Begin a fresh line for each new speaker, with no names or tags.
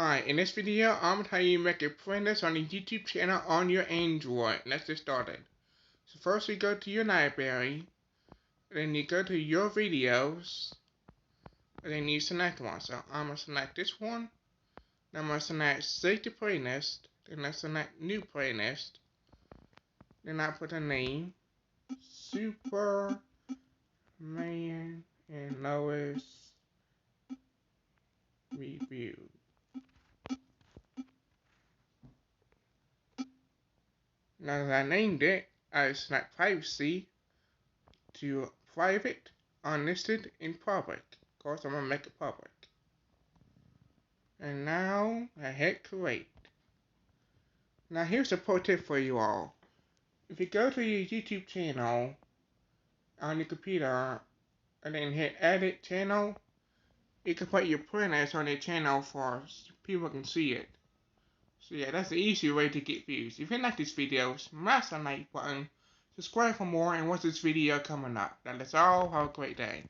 Hi, in this video, I'm going to tell you make a playlist on the YouTube channel on your Android. Let's get started. So first you go to your library, then you go to your videos, and then you select one. So I'm going to select this one, then I'm going to select save to playlist, then I select new playlist, then I put a name, Superman and Lois Review. Now that I named it, I select privacy to private, unlisted, and public. Of course, I'm going to make it public. And now I hit create. Now here's a pro tip for you all. If you go to your YouTube channel on your computer and then hit edit channel, you can put your playlist on your channel for people can see it. So yeah, that's the easy way to get views. If you like this video, smash the like button, subscribe for more, and watch this video coming up. That is all. Have a great day.